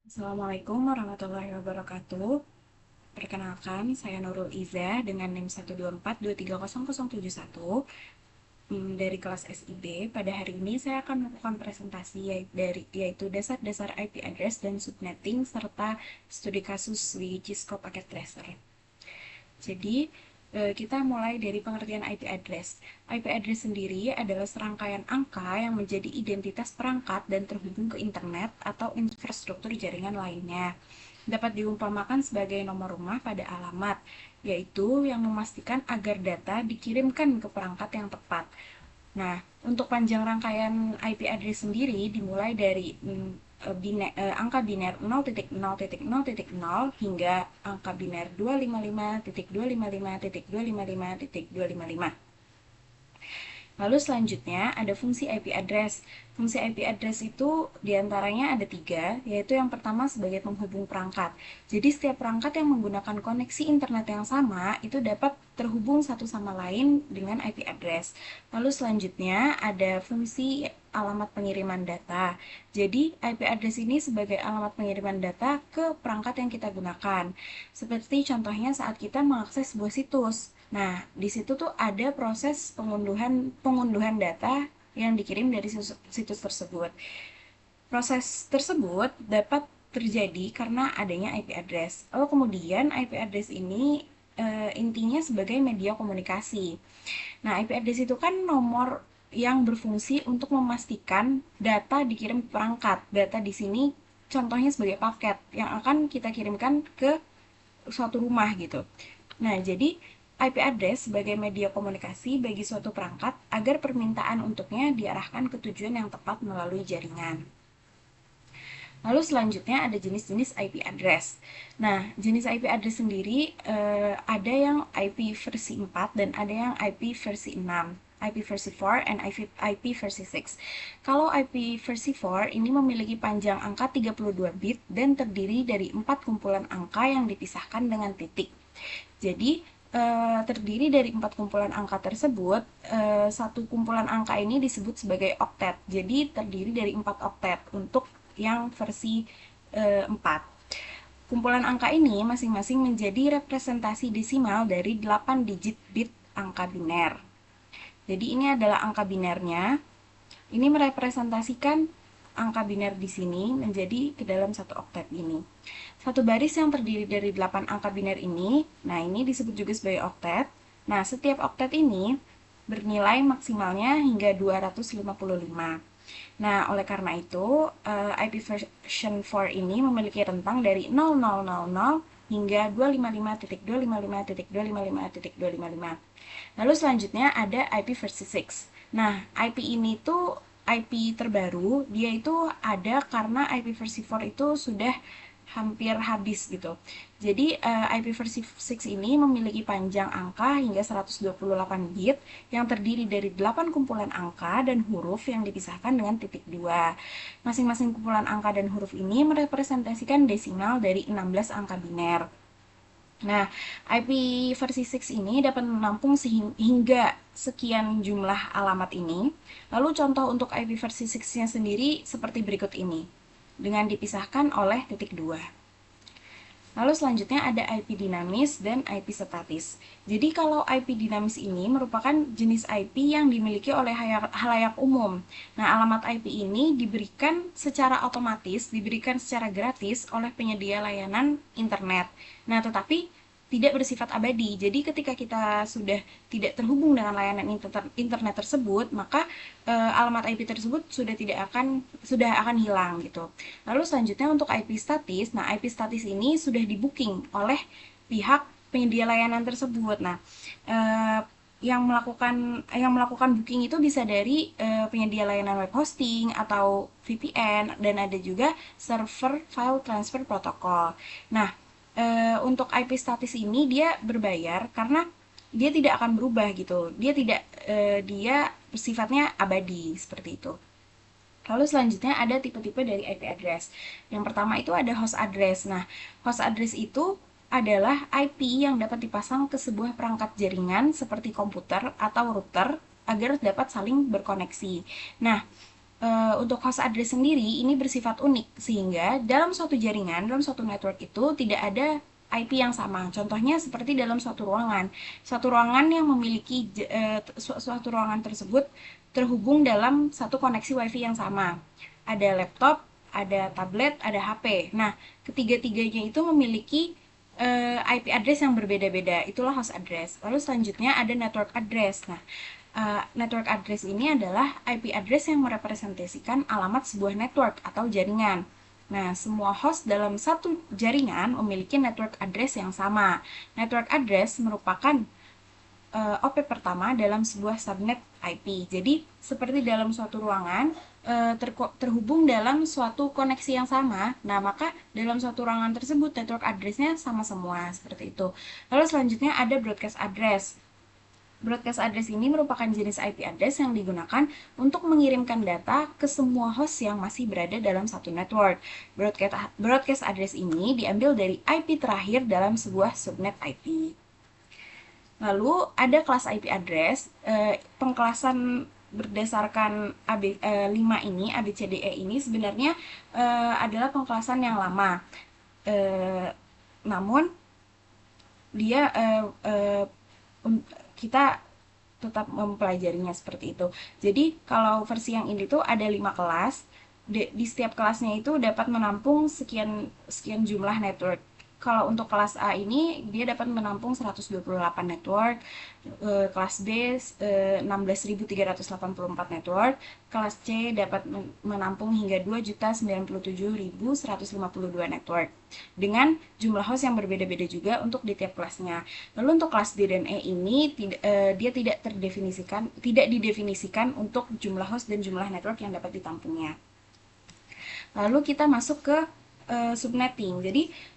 Assalamualaikum warahmatullahi wabarakatuh. Perkenalkan, saya Nurul Iza dengan NIM 124230071 dari kelas SIB. Pada hari ini saya akan melakukan presentasi yaitu dasar-dasar IP address dan subnetting serta studi kasus di Cisco Packet Tracer. Jadi, kita mulai dari pengertian IP address. IP address sendiri adalah serangkaian angka yang menjadi identitas perangkat dan terhubung ke internet atau infrastruktur jaringan lainnya. Dapat diumpamakan sebagai nomor rumah pada alamat, yaitu yang memastikan agar data dikirimkan ke perangkat yang tepat. Nah, untuk panjang rangkaian IP address sendiri dimulai dari angka biner 0.0.0.0 hingga angka biner 255.255.255.255. Lalu selanjutnya ada fungsi IP address. Fungsi IP address itu diantaranya ada tiga, yaitu yang pertama sebagai penghubung perangkat. Jadi setiap perangkat yang menggunakan koneksi internet yang sama itu dapat terhubung satu sama lain dengan IP address. Lalu selanjutnya ada fungsi alamat pengiriman data. Jadi IP address ini sebagai alamat pengiriman data ke perangkat yang kita gunakan. Seperti contohnya saat kita mengakses sebuah situs. Nah, di situ tuh ada proses pengunduhan data yang dikirim dari situs tersebut. Proses tersebut dapat terjadi karena adanya IP address. Lalu kemudian IP address ini intinya sebagai media komunikasi. Nah, IP address itu kan nomor yang berfungsi untuk memastikan data dikirim ke perangkat. Data di sini contohnya sebagai paket yang akan kita kirimkan ke suatu rumah gitu. Nah, jadi IP address sebagai media komunikasi bagi suatu perangkat agar permintaan untuknya diarahkan ke tujuan yang tepat melalui jaringan. Lalu selanjutnya ada jenis-jenis IP address. Nah, jenis IP address sendiri ada yang IP versi 4 dan ada yang IP versi 6. IP versi 4 dan IP versi 6. Kalau IP versi 4 ini memiliki panjang angka 32 bit dan terdiri dari 4 kumpulan angka yang dipisahkan dengan titik. Jadi, terdiri dari 4 kumpulan angka tersebut, satu kumpulan angka ini disebut sebagai oktet. Jadi, terdiri dari 4 oktet untuk yang versi 4. Kumpulan angka ini masing-masing menjadi representasi desimal dari 8 digit bit angka biner. Jadi, ini adalah angka binernya. Ini merepresentasikan angka biner di sini menjadi ke dalam satu oktet ini. Satu baris yang terdiri dari 8 angka biner ini, nah ini disebut juga sebagai oktet. Nah, setiap oktet ini bernilai maksimalnya hingga 255. Nah, oleh karena itu, IP version 4 ini memiliki rentang dari 0000 hingga 255.255.255.255. Lalu selanjutnya ada IP versi 6. Nah, IP ini tuh IP terbaru, dia itu ada karena IP versi 4 itu sudah hampir habis gitu. Jadi IP versi 6 ini memiliki panjang angka hingga 128 bit yang terdiri dari 8 kumpulan angka dan huruf yang dipisahkan dengan titik 2. Masing-masing kumpulan angka dan huruf ini merepresentasikan desimal dari 16 angka biner. Nah, IP versi 6 ini dapat menampung hingga sekian jumlah alamat ini. Lalu contoh untuk IP versi 6-nya sendiri seperti berikut ini, dengan dipisahkan oleh titik 2. Lalu selanjutnya ada IP dinamis dan IP statis. Jadi kalau IP dinamis ini merupakan jenis IP yang dimiliki oleh halayak umum. Nah, alamat IP ini diberikan secara otomatis, diberikan secara gratis oleh penyedia layanan internet. Nah, tetapi tidak bersifat abadi. Jadi ketika kita sudah tidak terhubung dengan layanan internet tersebut, maka alamat IP tersebut sudah akan hilang gitu. Lalu selanjutnya untuk IP statis, nah IP statis ini sudah di-booking oleh pihak penyedia layanan tersebut. Nah, yang melakukan booking itu bisa dari penyedia layanan web hosting atau VPN dan ada juga server file transfer protocol. Nah, untuk IP statis ini dia berbayar karena dia tidak akan berubah gitu. Dia sifatnya abadi seperti itu. Lalu selanjutnya ada tipe-tipe dari IP address. Yang pertama itu ada host address. Nah, host address itu adalah IP yang dapat dipasang ke sebuah perangkat jaringan seperti komputer atau router agar dapat saling berkoneksi. Nah, untuk host address sendiri ini bersifat unik, sehingga dalam suatu jaringan, dalam suatu network itu tidak ada IP yang sama. Contohnya seperti dalam suatu ruangan. Suatu ruangan yang memiliki suatu ruangan tersebut terhubung dalam satu koneksi WiFi yang sama. Ada laptop, ada tablet, ada HP. Nah, ketiga-tiganya itu memiliki IP address yang berbeda-beda. Itulah host address. Lalu selanjutnya ada network address. Nah, network address ini adalah IP address yang merepresentasikan alamat sebuah network atau jaringan. Nah, semua host dalam satu jaringan memiliki network address yang sama. Network address merupakan OP pertama dalam sebuah subnet IP. Jadi, seperti dalam suatu ruangan, terhubung dalam suatu koneksi yang sama. Nah, maka dalam suatu ruangan tersebut, network address-nya sama semua, seperti itu. Lalu selanjutnya ada broadcast address. Broadcast address ini merupakan jenis IP address yang digunakan untuk mengirimkan data ke semua host yang masih berada dalam satu network. Broadcast address ini diambil dari IP terakhir dalam sebuah subnet IP. Lalu ada kelas IP address, pengkelasan berdasarkan 5 ini, ABCDE ini sebenarnya adalah pengkelasan yang lama. Namun dia kita tetap mempelajarinya seperti itu. Jadi kalau versi yang ini tuh ada 5 kelas. Di setiap kelasnya itu dapat menampung sekian jumlah network. Kalau untuk kelas A ini dia dapat menampung 128 network, kelas B 16.384 network, kelas C dapat menampung hingga 2.097.152 network dengan jumlah host yang berbeda-beda juga untuk di tiap kelasnya. Lalu untuk kelas D dan E ini dia tidak didefinisikan untuk jumlah host dan jumlah network yang dapat ditampungnya. Lalu kita masuk ke subnetting. Jadi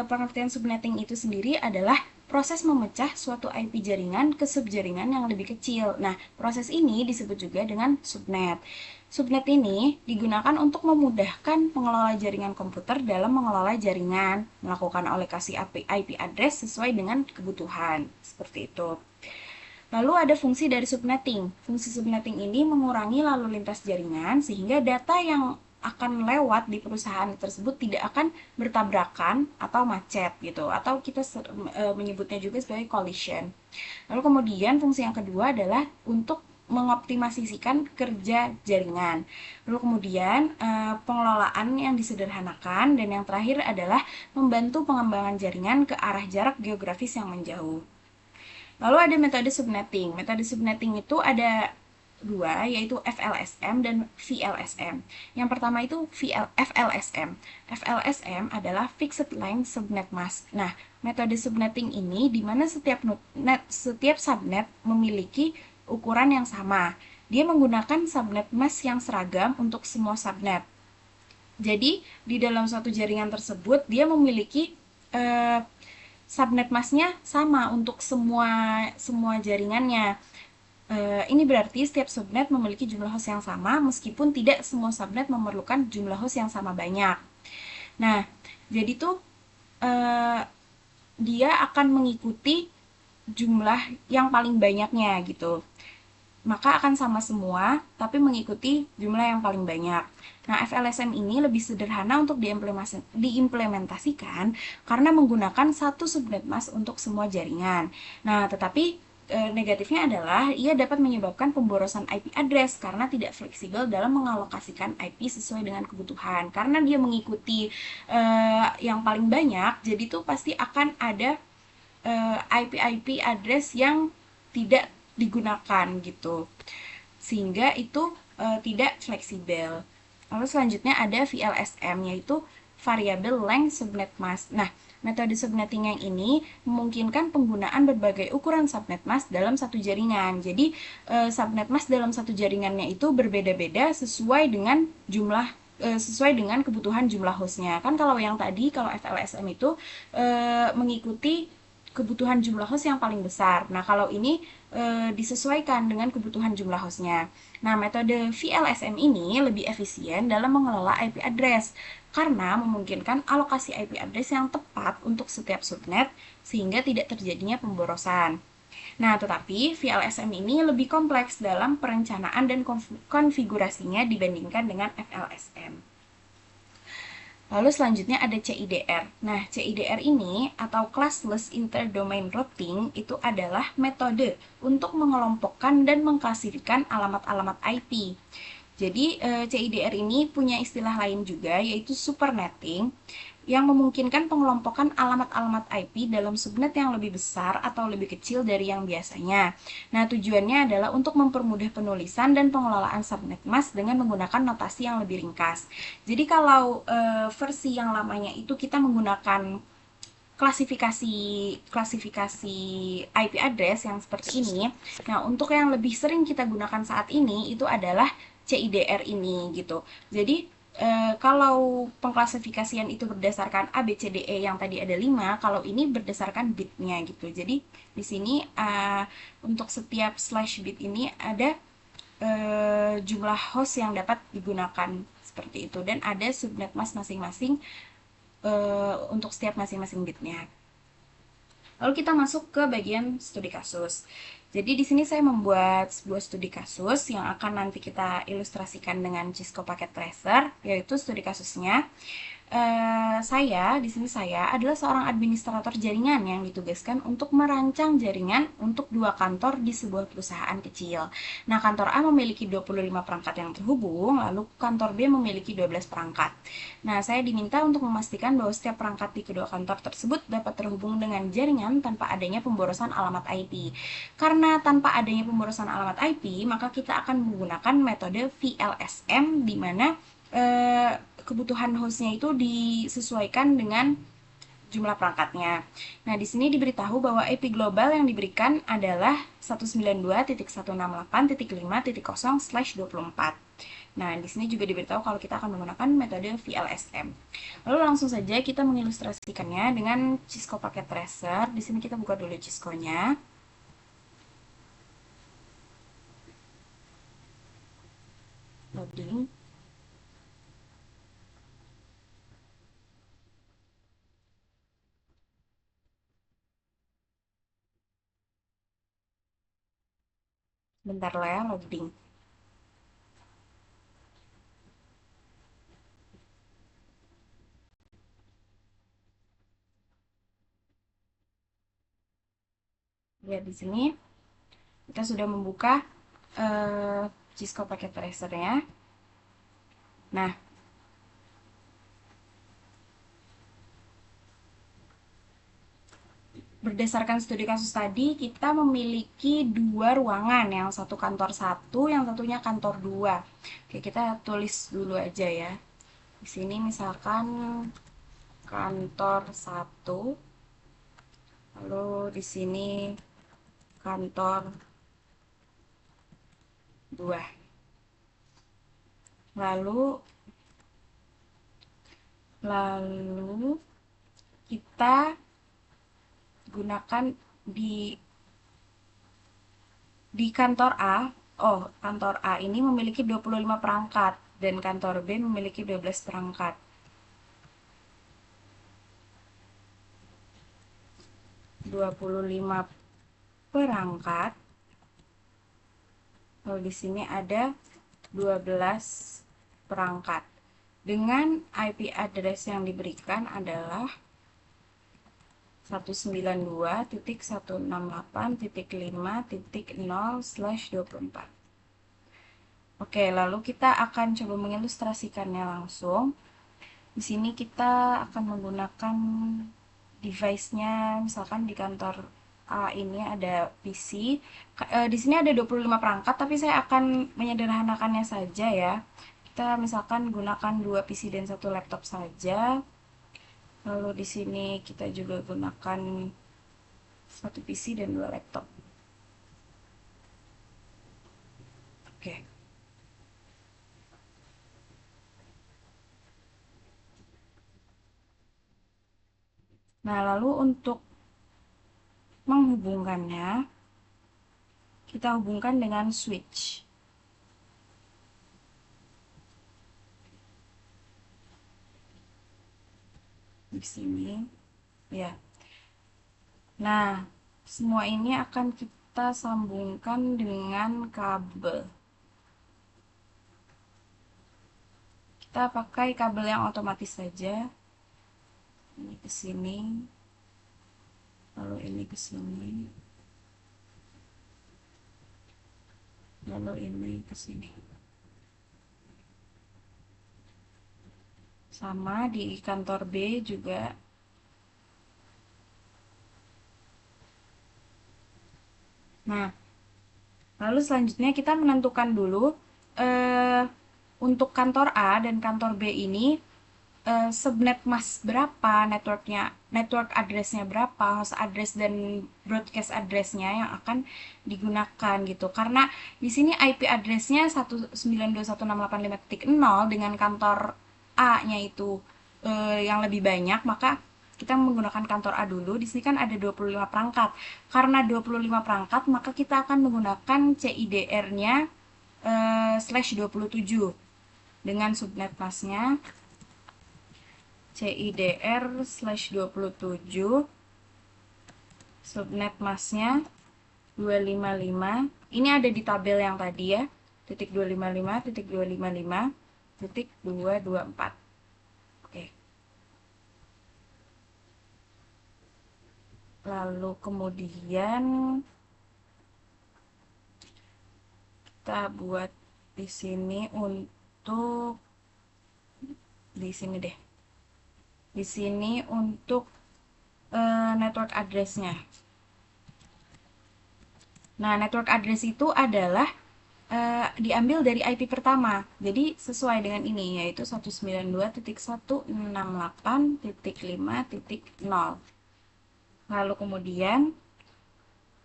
pengertian subnetting itu sendiri adalah proses memecah suatu IP jaringan ke subjaringan yang lebih kecil. Nah, proses ini disebut juga dengan subnet. Subnet ini digunakan untuk memudahkan pengelola jaringan komputer dalam mengelola jaringan, melakukan alokasi IP address sesuai dengan kebutuhan. Seperti itu. Lalu ada fungsi dari subnetting. Fungsi subnetting ini mengurangi lalu lintas jaringan sehingga data yang akan lewat di perusahaan tersebut tidak akan bertabrakan atau macet gitu, atau kita menyebutnya juga sebagai collision. Lalu kemudian fungsi yang kedua adalah untuk mengoptimasikan kerja jaringan. Lalu kemudian pengelolaan yang disederhanakan, dan yang terakhir adalah membantu pengembangan jaringan ke arah jarak geografis yang menjauh. Lalu ada metode subnetting. Metode subnetting itu ada dua, yaitu FLSM dan VLSM. Yang pertama itu FLSM. FLSM adalah Fixed Length Subnet Mask. Nah, metode subnetting ini di mana setiap subnet memiliki ukuran yang sama. Dia menggunakan subnet mask yang seragam untuk semua subnet. Jadi, di dalam suatu jaringan tersebut, dia memiliki subnet masknya sama untuk semua jaringannya. Ini berarti setiap subnet memiliki jumlah host yang sama, meskipun tidak semua subnet memerlukan jumlah host yang sama banyak. Nah, jadi tuh dia akan mengikuti jumlah yang paling banyaknya gitu. Maka akan sama semua, tapi mengikuti jumlah yang paling banyak. Nah, FLSM ini lebih sederhana untuk diimplementasikan karena menggunakan satu subnet mask untuk semua jaringan. Nah, tetapi negatifnya adalah ia dapat menyebabkan pemborosan IP address karena tidak fleksibel dalam mengalokasikan IP sesuai dengan kebutuhan. Karena dia mengikuti yang paling banyak, jadi tuh pasti akan ada IP address yang tidak digunakan gitu, sehingga itu tidak fleksibel. Lalu selanjutnya ada VLSM, yaitu Variable Length Subnet Mask. Nah, metode subnetting yang ini memungkinkan penggunaan berbagai ukuran subnet mask dalam satu jaringan. Jadi, subnet mask dalam satu jaringannya itu berbeda-beda sesuai dengan kebutuhan jumlah hostnya. Kan kalau yang tadi, kalau FLSM itu mengikuti kebutuhan jumlah host yang paling besar. Nah, kalau ini disesuaikan dengan kebutuhan jumlah hostnya. Nah, metode VLSM ini lebih efisien dalam mengelola IP address karena memungkinkan alokasi IP address yang tepat untuk setiap subnet sehingga tidak terjadinya pemborosan. Nah, tetapi VLSM ini lebih kompleks dalam perencanaan dan konfigurasinya dibandingkan dengan FLSM. Lalu selanjutnya ada CIDR. Nah, CIDR ini atau Classless Interdomain Routing itu adalah metode untuk mengelompokkan dan mengklasifikasikan alamat-alamat IP. Jadi CIDR ini punya istilah lain juga yaitu supernetting yang memungkinkan pengelompokan alamat-alamat IP dalam subnet yang lebih besar atau lebih kecil dari yang biasanya. Nah, tujuannya adalah untuk mempermudah penulisan dan pengelolaan subnet mask dengan menggunakan notasi yang lebih ringkas. Jadi kalau versi yang lamanya itu kita menggunakan klasifikasi klasifikasi IP address yang seperti ini. Nah, untuk yang lebih sering kita gunakan saat ini itu adalah CIDR ini gitu. Jadi kalau pengklasifikasian itu berdasarkan A, B, C, D, E yang tadi ada 5, kalau ini berdasarkan bitnya gitu. Jadi di sini untuk setiap slash bit ini ada jumlah host yang dapat digunakan seperti itu dan ada subnet mask masing-masing untuk setiap masing-masing bitnya. Lalu kita masuk ke bagian studi kasus. Jadi di sini saya membuat sebuah studi kasus yang akan nanti kita ilustrasikan dengan Cisco Packet Tracer, yaitu studi kasusnya saya adalah seorang administrator jaringan yang ditugaskan untuk merancang jaringan untuk 2 kantor di sebuah perusahaan kecil. Nah, kantor A memiliki 25 perangkat yang terhubung, lalu kantor B memiliki 12 perangkat. Nah, saya diminta untuk memastikan bahwa setiap perangkat di kedua kantor tersebut dapat terhubung dengan jaringan tanpa adanya pemborosan alamat IP. Karena tanpa adanya pemborosan alamat IP, maka kita akan menggunakan metode VLSM di mana kebutuhan hostnya itu disesuaikan dengan jumlah perangkatnya. Nah, di sini diberitahu bahwa IP global yang diberikan adalah 192.168.5.0/24. Nah, di sini juga diberitahu kalau kita akan menggunakan metode VLSM. Lalu langsung saja kita mengilustrasikannya dengan Cisco Packet Tracer. Di sini kita buka dulu Cisco-nya. Loading. Bentar lah ya, loading. Lihat di sini kita sudah membuka Cisco Packet Tracer-nya. Nah, berdasarkan studi kasus tadi, kita memiliki 2 ruangan, yang satu kantor 1, yang satunya kantor 2. Oke, kita tulis dulu aja ya. Di sini misalkan kantor 1, lalu di sini kantor 2. Lalu lalu kita gunakan di kantor A. Oh, kantor A ini memiliki 25 perangkat dan kantor B memiliki 12 perangkat. 25 perangkat. Lalu di sini ada 12 perangkat. Dengan IP address yang diberikan adalah 192.168.5.0/24. Oke, lalu kita akan coba mengilustrasikannya langsung. Di sini kita akan menggunakan device-nya, misalkan di kantor A ini ada PC. Di sini ada 25 perangkat, tapi saya akan menyederhanakannya saja ya. Kita misalkan gunakan 2 PC dan 1 laptop saja. Lalu di sini kita juga gunakan 1 PC dan 2 laptop. Oke. Nah, lalu untuk menghubungkannya, kita hubungkan dengan switch. Di sini, ya. Nah, Semua ini akan kita sambungkan dengan kabel. Kita pakai kabel yang otomatis saja. Ini ke sini, lalu ini ke sini, lalu ini ke sini. Sama di kantor B juga. Nah, lalu selanjutnya kita menentukan dulu untuk kantor A dan kantor B ini subnet mask berapa, network address-nya berapa, host address dan broadcast address-nya yang akan digunakan gitu. Karena di sini IP address-nya 192.168.5.0 dengan kantor A-nya itu yang lebih banyak, maka kita menggunakan kantor A dulu. Di sini kan ada 25 perangkat. Karena 25 perangkat, maka kita akan menggunakan CIDR-nya /27 dengan subnet mask-nya CIDR/27, subnet masknya 255. Ini ada di tabel yang tadi ya, titik 255, titik 255, titik 224. Oke. Lalu kemudian kita buat di sini untuk di sini deh. Di sini untuk network address-nya. Nah, network address itu adalah diambil dari IP pertama. Jadi sesuai dengan ini, yaitu 192.168.5.0. Lalu kemudian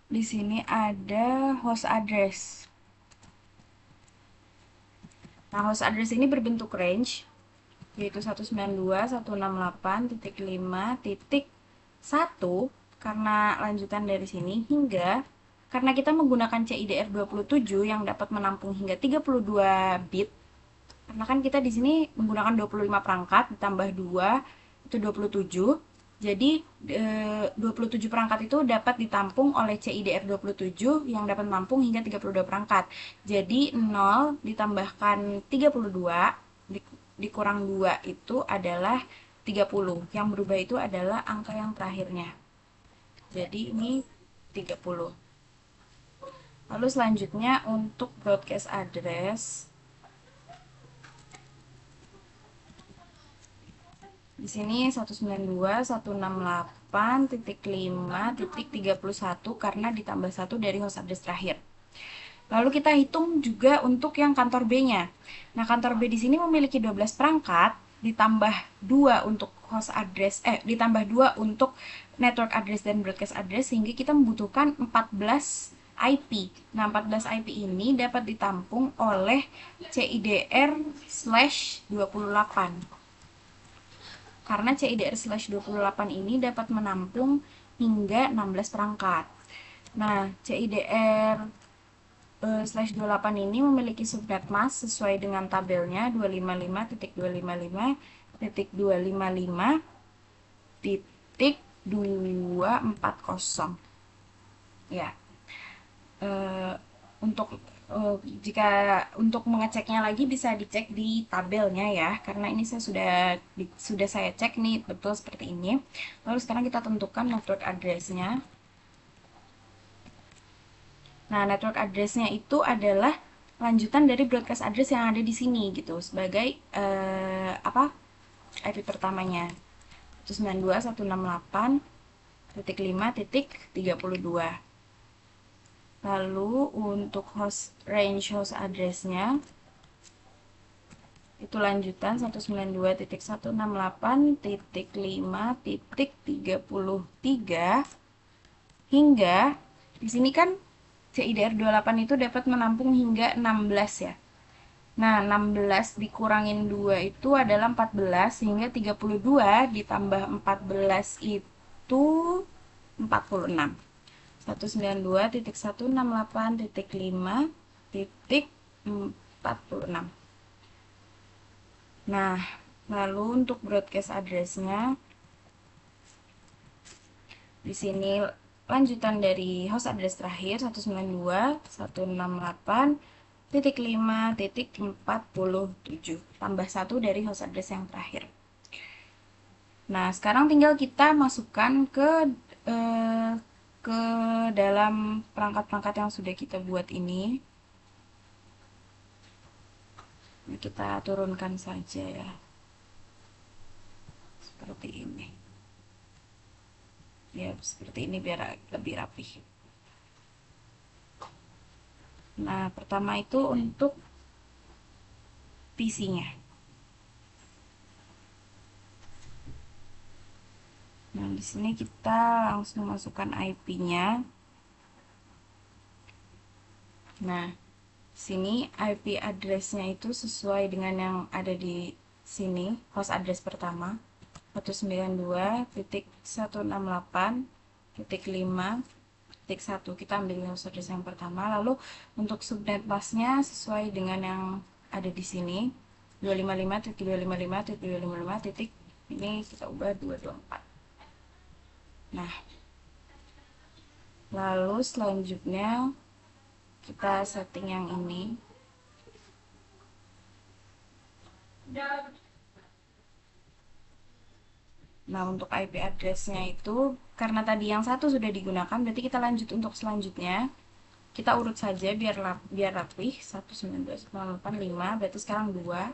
di sini ada host address. Nah, host address ini berbentuk range, yaitu 192.168.5.1 karena lanjutan dari sini hingga karena kita menggunakan CIDR 27 yang dapat menampung hingga 32 bit. Karena kan kita di sini menggunakan 25 perangkat ditambah 2 itu 27. Jadi 27 perangkat itu dapat ditampung oleh CIDR 27 yang dapat menampung hingga 32 perangkat. Jadi 0 ditambahkan 32 dikurang 2 itu adalah 30. Yang berubah itu adalah angka yang terakhirnya. Jadi ini 30. Lalu selanjutnya untuk broadcast address. Di sini 192.168.5.31 karena ditambah 1 dari host address terakhir. Lalu kita hitung juga untuk yang kantor B-nya. Nah, kantor B di sini memiliki 12 perangkat ditambah 2 untuk host address ditambah 2 untuk network address dan broadcast address sehingga kita membutuhkan 14 IP. Nah, 14 IP ini dapat ditampung oleh CIDR/28. Karena CIDR/28 ini dapat menampung hingga 16 perangkat. Nah, CIDR/28 ini memiliki subnet mask sesuai dengan tabelnya 255.255.240. Ya. Untuk mengeceknya lagi bisa dicek di tabelnya ya, karena ini sudah saya cek nih betul seperti ini. Lalu sekarang kita tentukan network address-nya. Nah, network address-nya itu adalah lanjutan dari broadcast address yang ada di sini gitu sebagai IP pertamanya 192.168.5.32. Lalu untuk range host address-nya itu lanjutan 192.168.5.33 hingga di sini kan CIDR 28 itu dapat menampung hingga 16 ya. Nah, 16 dikurangin 2 itu adalah 14 sehingga 32 ditambah 14 itu 46. 192.168.5.46. Nah, lalu untuk broadcast address-nya di sini lanjutan dari host address terakhir 192.168.5.47 tambah 1 dari host address yang terakhir. Nah, sekarang tinggal kita masukkan eh, ke dalam perangkat-perangkat yang sudah kita buat ini. Kita turunkan saja ya. Seperti ini. Ya, seperti ini biar lebih rapih. Nah, pertama itu untuk PC-nya. Nah, di sini kita langsung masukkan IP-nya. Nah, sini IP address-nya itu sesuai dengan yang ada di sini, host address pertama 192.168.5.1. Kita ambil host address yang pertama, lalu untuk subnet masknya sesuai dengan yang ada di sini 255.255.255. Ini kita ubah 224. Nah, lalu selanjutnya kita setting yang ini. Nah, untuk IP address-nya itu karena tadi yang satu sudah digunakan, berarti kita lanjut untuk selanjutnya. Kita urut saja biar rapih. 192.168.5, berarti sekarang 2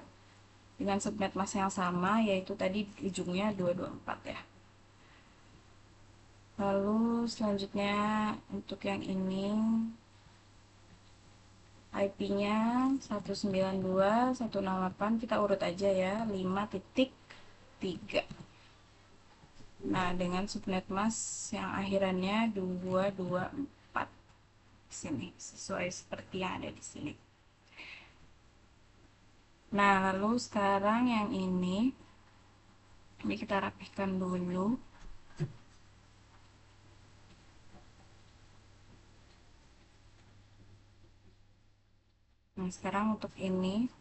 dengan subnet mask yang sama, yaitu tadi ujungnya 224 ya. Lalu selanjutnya untuk yang ini IP-nya 192.168, kita urut aja ya, 5.3. Nah, dengan subnet mask yang akhirannya 224 sini, sesuai seperti yang ada di sini. Nah, lalu sekarang yang ini kita rapihkan dulu. Nah, sekarang untuk ini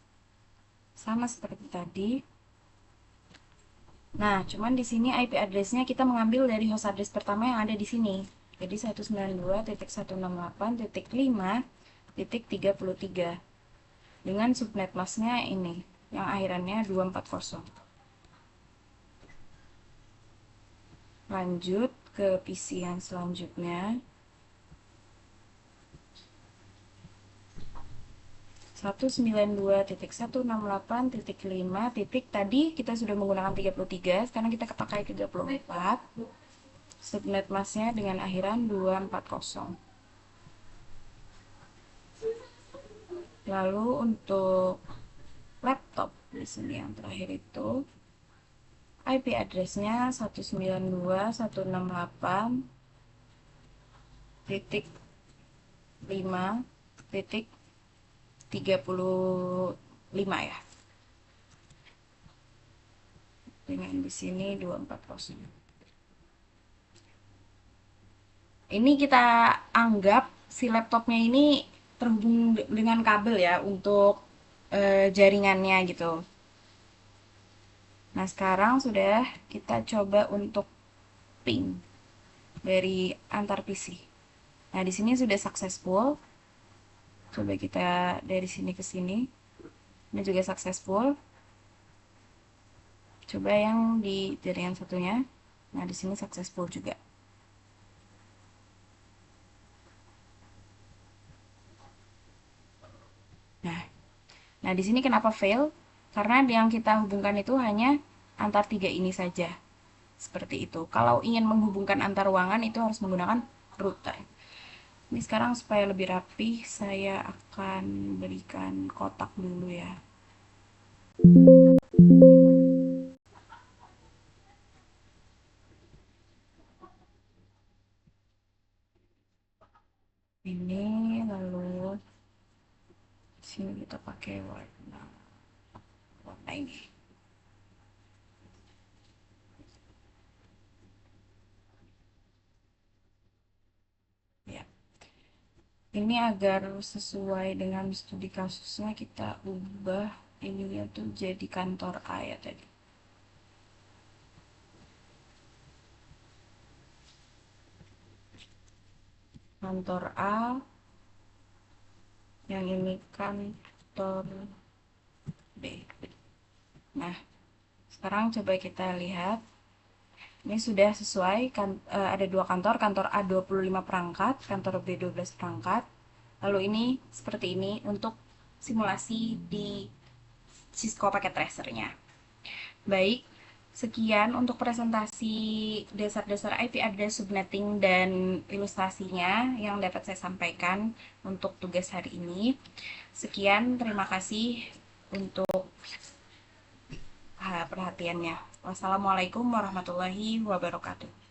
sama seperti tadi. Nah, cuman di sini IP address-nya kita mengambil dari host address pertama yang ada di sini. Jadi 192.168.5.33 dengan subnet masknya ini yang akhirannya 240. Lanjut ke PC yang selanjutnya. 192.168.5 tadi kita sudah menggunakan 33, sekarang kita pakai 34. Subnet masknya dengan akhiran 240. Lalu untuk laptop di sini yang terakhir itu IP address-nya 192.168.5.35 ya. Dengan di sini 240. Ini kita anggap si laptopnya ini terhubung dengan kabel ya untuk jaringannya gitu. Nah, sekarang sudah kita coba untuk ping dari antar PC. Nah, di sini sudah successful. Coba kita dari sini ke sini. Ini juga successful. Coba yang di jaringan satunya. Nah, di sini successful juga. Nah, di sini kenapa fail? Karena yang kita hubungkan itu hanya antar tiga ini saja. Seperti itu. Kalau ingin menghubungkan antar ruangan itu harus menggunakan router. Ini sekarang supaya lebih rapi, saya akan berikan kotak dulu ya. Ini lalu sini kita pakai warna ini. Ya. Ini agar sesuai dengan studi kasusnya kita ubah ininya tuh jadi kantor A ya tadi. kantor A, yang ini kantor B. Nah, sekarang coba kita lihat. Ini sudah sesuai, ada dua kantor, kantor A 25 perangkat, kantor B 12 perangkat. Lalu ini seperti ini untuk simulasi di Cisco Packet Tracer-nya. Baik, sekian untuk presentasi dasar-dasar IP address subnetting dan ilustrasinya yang dapat saya sampaikan untuk tugas hari ini. Sekian, terima kasih untuk perhatiannya. Wassalamualaikum warahmatullahi wabarakatuh.